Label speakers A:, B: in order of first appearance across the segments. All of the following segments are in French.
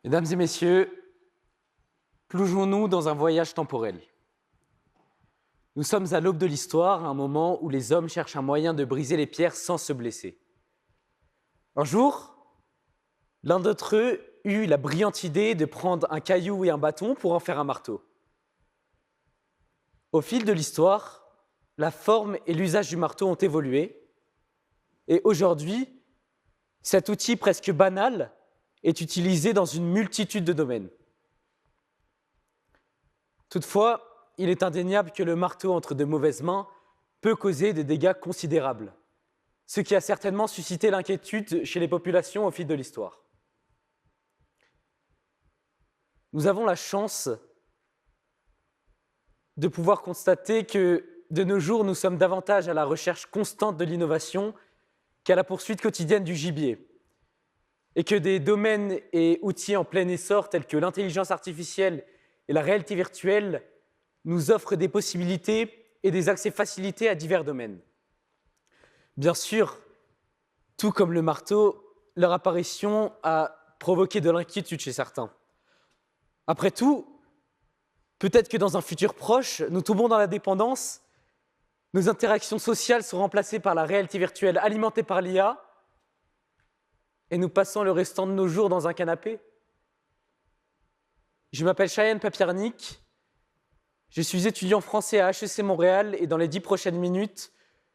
A: Mesdames et messieurs, plongeons-nous dans un voyage temporel. Nous sommes à l'aube de l'histoire, un moment où les hommes cherchent un moyen de briser les pierres sans se blesser. Un jour, l'un d'entre eux eut la brillante idée de prendre un caillou et un bâton pour en faire un marteau. Au fil de l'histoire, la forme et l'usage du marteau ont évolué, et aujourd'hui, cet outil presque banal est utilisé dans une multitude de domaines. Toutefois, il est indéniable que le marteau entre de mauvaises mains peut causer des dégâts considérables, ce qui a certainement suscité l'inquiétude chez les populations au fil de l'histoire. Nous avons la chance de pouvoir constater que de nos jours, nous sommes davantage à la recherche constante de l'innovation qu'à la poursuite quotidienne du gibier, et que des domaines et outils en plein essor tels que l'intelligence artificielle et la réalité virtuelle nous offrent des possibilités et des accès facilités à divers domaines. Bien sûr, tout comme le marteau, leur apparition a provoqué de l'inquiétude chez certains. Après tout, peut-être que dans un futur proche, nous tombons dans la dépendance, nos interactions sociales sont remplacées par la réalité virtuelle alimentée par l'IA, et nous passons le restant de nos jours dans un canapé. Je m'appelle Cheyenne Papiernik, je suis étudiant français à HEC Montréal et dans les 10 prochaines minutes,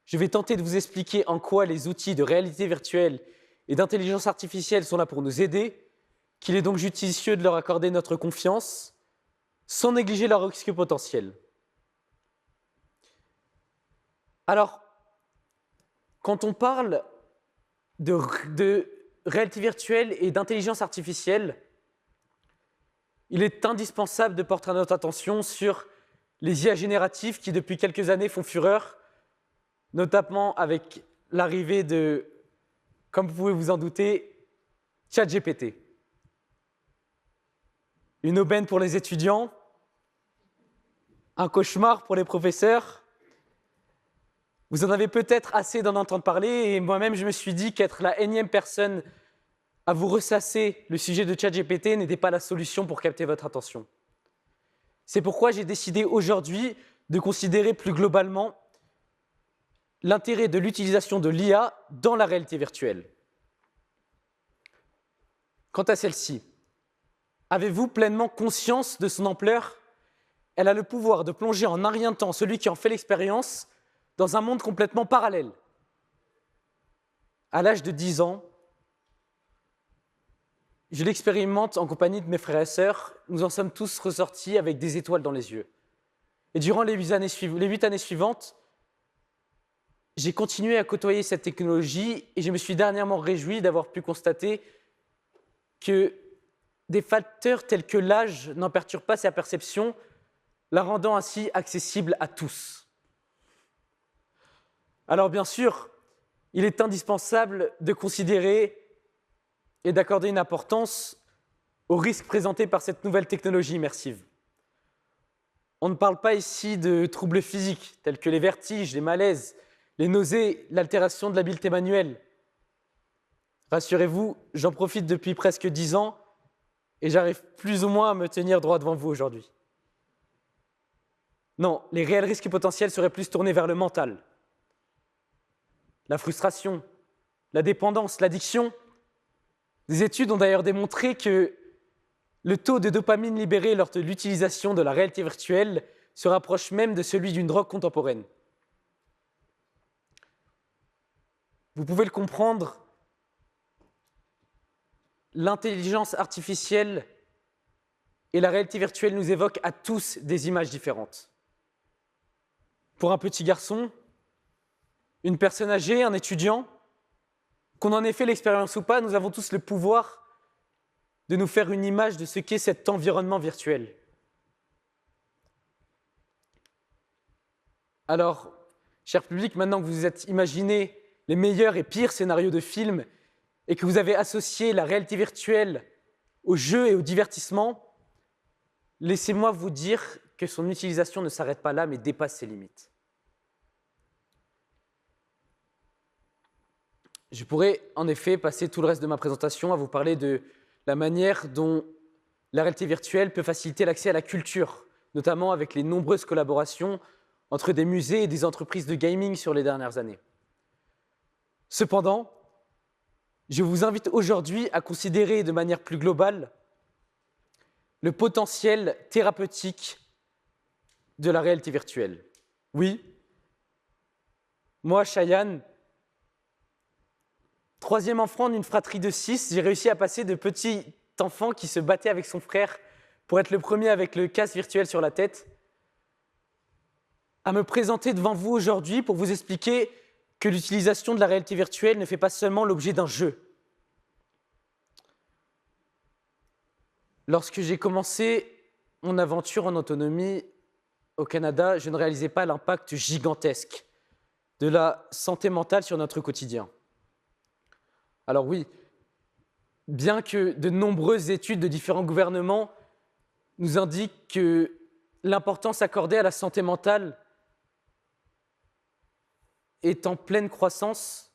A: je vais tenter de vous expliquer en quoi les outils de réalité virtuelle et d'intelligence artificielle sont là pour nous aider, qu'il est donc judicieux de leur accorder notre confiance, sans négliger leurs risques potentiels. Alors, quand on parle de réalité virtuelle et d'intelligence artificielle, il est indispensable de porter notre attention sur les IA génératives qui, depuis quelques années, font fureur, notamment avec l'arrivée de, comme vous pouvez vous en douter, ChatGPT. Une aubaine pour les étudiants, un cauchemar pour les professeurs. Vous en avez peut-être assez d'en entendre parler, et moi-même, je me suis dit qu'être la énième personne à vous ressasser le sujet de ChatGPT n'était pas la solution pour capter votre attention. C'est pourquoi j'ai décidé aujourd'hui de considérer plus globalement l'intérêt de l'utilisation de l'IA dans la réalité virtuelle. Quant à celle-ci, avez-vous pleinement conscience de son ampleur? Elle a le pouvoir de plonger en un rien de temps celui qui en fait l'expérience dans un monde complètement parallèle. À l'âge de 10 ans, je l'expérimente en compagnie de mes frères et sœurs. Nous en sommes tous ressortis avec des étoiles dans les yeux. Et durant les 8 années suivantes, j'ai continué à côtoyer cette technologie et je me suis dernièrement réjoui d'avoir pu constater que des facteurs tels que l'âge n'en perturbent pas sa perception, la rendant ainsi accessible à tous. Alors bien sûr, il est indispensable de considérer et d'accorder une importance aux risques présentés par cette nouvelle technologie immersive. On ne parle pas ici de troubles physiques tels que les vertiges, les malaises, les nausées, l'altération de l'habileté manuelle. Rassurez-vous, j'en profite depuis presque 10 ans et j'arrive plus ou moins à me tenir droit devant vous aujourd'hui. Non, les réels risques potentiels seraient plus tournés vers le mental. La frustration, la dépendance, l'addiction. Des études ont d'ailleurs démontré que le taux de dopamine libéré lors de l'utilisation de la réalité virtuelle se rapproche même de celui d'une drogue contemporaine. Vous pouvez le comprendre, l'intelligence artificielle et la réalité virtuelle nous évoquent à tous des images différentes. Pour un petit garçon, une personne âgée, un étudiant, qu'on en ait fait l'expérience ou pas, nous avons tous le pouvoir de nous faire une image de ce qu'est cet environnement virtuel. Alors, cher public, maintenant que vous vous êtes imaginé les meilleurs et pires scénarios de films et que vous avez associé la réalité virtuelle au jeu et au divertissement, laissez-moi vous dire que son utilisation ne s'arrête pas là, mais dépasse ses limites. Je pourrais en effet passer tout le reste de ma présentation à vous parler de la manière dont la réalité virtuelle peut faciliter l'accès à la culture, notamment avec les nombreuses collaborations entre des musées et des entreprises de gaming sur les dernières années. Cependant, je vous invite aujourd'hui à considérer de manière plus globale le potentiel thérapeutique de la réalité virtuelle. Oui, moi, Cheyenne, troisième enfant d'une fratrie de 6, j'ai réussi à passer de petit enfant qui se battait avec son frère pour être le premier avec le casque virtuel sur la tête, à me présenter devant vous aujourd'hui pour vous expliquer que l'utilisation de la réalité virtuelle ne fait pas seulement l'objet d'un jeu. Lorsque j'ai commencé mon aventure en autonomie au Canada, je ne réalisais pas l'impact gigantesque de la santé mentale sur notre quotidien. Alors oui, bien que de nombreuses études de différents gouvernements nous indiquent que l'importance accordée à la santé mentale est en pleine croissance,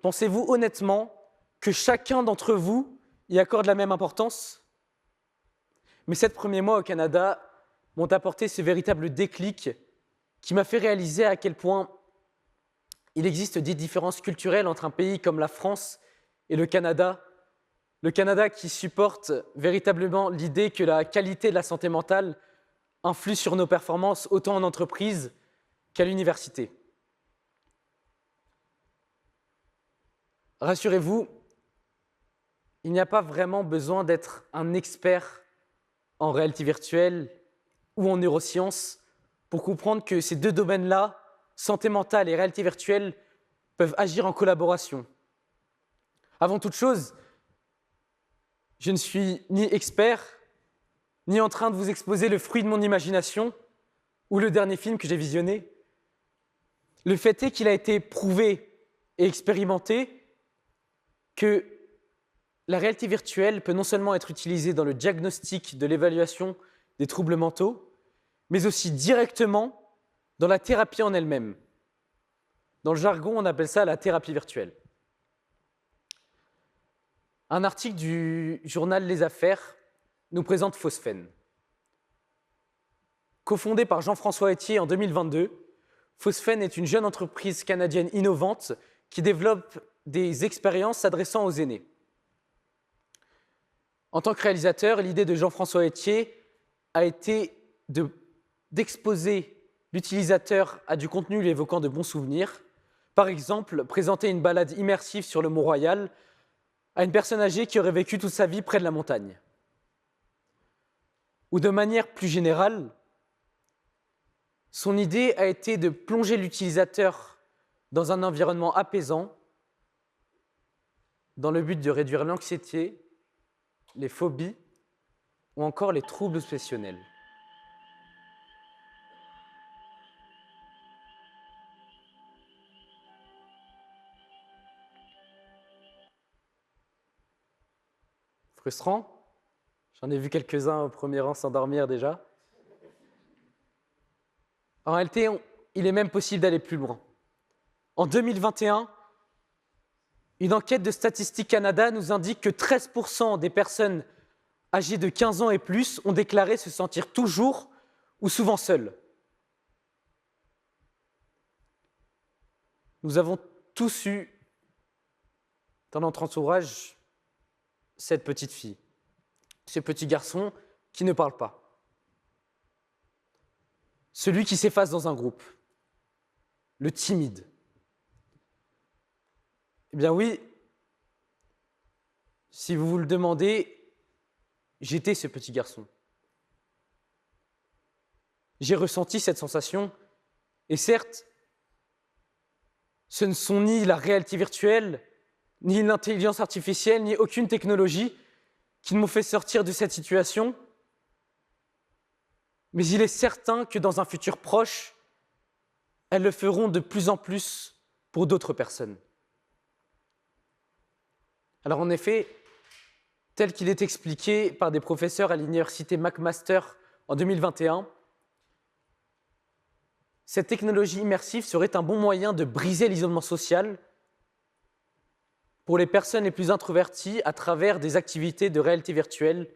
A: pensez-vous honnêtement que chacun d'entre vous y accorde la même importance? Mes 7 premiers mois au Canada m'ont apporté ce véritable déclic qui m'a fait réaliser à quel point il existe des différences culturelles entre un pays comme la France et le Canada qui supporte véritablement l'idée que la qualité de la santé mentale influe sur nos performances autant en entreprise qu'à l'université. Rassurez-vous, il n'y a pas vraiment besoin d'être un expert en réalité virtuelle ou en neurosciences pour comprendre que ces deux domaines-là, santé mentale et réalité virtuelle, peuvent agir en collaboration. Avant toute chose, je ne suis ni expert, ni en train de vous exposer le fruit de mon imagination ou le dernier film que j'ai visionné. Le fait est qu'il a été prouvé et expérimenté que la réalité virtuelle peut non seulement être utilisée dans le diagnostic de l'évaluation des troubles mentaux, mais aussi directement dans la thérapie en elle-même. Dans le jargon, on appelle ça la thérapie virtuelle. Un article du journal Les Affaires nous présente Phosphène. Cofondée par Jean-François Etier en 2022, Phosphène est une jeune entreprise canadienne innovante qui développe des expériences s'adressant aux aînés. En tant que réalisateur, l'idée de Jean-François Etier a été d'exposer l'utilisateur à du contenu lui évoquant de bons souvenirs. Par exemple, présenter une balade immersive sur le Mont-Royal à une personne âgée qui aurait vécu toute sa vie près de la montagne. Ou de manière plus générale, son idée a été de plonger l'utilisateur dans un environnement apaisant dans le but de réduire l'anxiété, les phobies ou encore les troubles obsessionnels. Frustrant? J'en ai vu quelques-uns au premier rang s'endormir déjà. En réalité, il est même possible d'aller plus loin. En 2021, une enquête de Statistique Canada nous indique que 13% des personnes âgées de 15 ans et plus ont déclaré se sentir toujours ou souvent seules. Nous avons tous eu dans notre entourage cette petite fille, ce petit garçon qui ne parle pas, celui qui s'efface dans un groupe, le timide. Eh bien oui, si vous vous le demandez, j'étais ce petit garçon. J'ai ressenti cette sensation, et certes, ce ne sont ni la réalité virtuelle, ni l'intelligence artificielle, ni aucune technologie qui m'ont fait sortir de cette situation, mais il est certain que dans un futur proche, elles le feront de plus en plus pour d'autres personnes. Alors en effet, tel qu'il est expliqué par des professeurs à l'université McMaster en 2021, cette technologie immersive serait un bon moyen de briser l'isolement social pour les personnes les plus introverties à travers des activités de réalité virtuelle.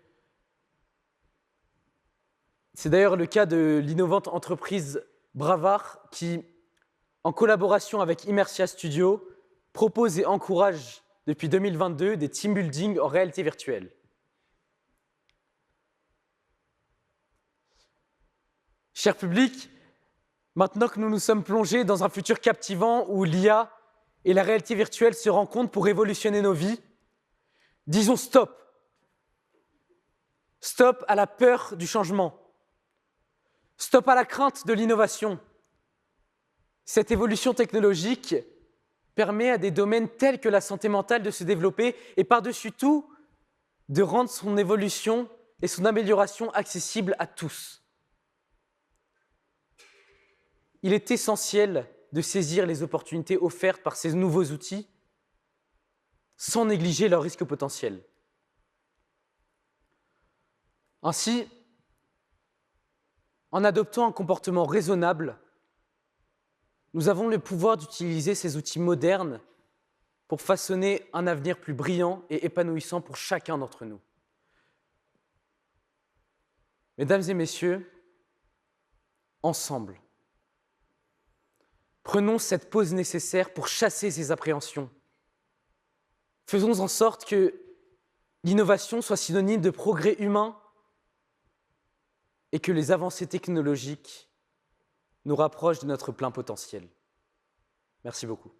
A: C'est d'ailleurs le cas de l'innovante entreprise Bravard qui, en collaboration avec Immersia Studio, propose et encourage depuis 2022 des team building en réalité virtuelle. Cher public, maintenant que nous nous sommes plongés dans un futur captivant où l'IA et la réalité virtuelle se rencontrent pour révolutionner nos vies, disons stop. Stop à la peur du changement. Stop à la crainte de l'innovation. Cette évolution technologique permet à des domaines tels que la santé mentale de se développer et par-dessus tout, de rendre son évolution et son amélioration accessibles à tous. Il est essentiel de saisir les opportunités offertes par ces nouveaux outils sans négliger leurs risques potentiels. Ainsi, en adoptant un comportement raisonnable, nous avons le pouvoir d'utiliser ces outils modernes pour façonner un avenir plus brillant et épanouissant pour chacun d'entre nous. Mesdames et messieurs, ensemble, prenons cette pause nécessaire pour chasser ces appréhensions. Faisons en sorte que l'innovation soit synonyme de progrès humain et que les avancées technologiques nous rapprochent de notre plein potentiel. Merci beaucoup.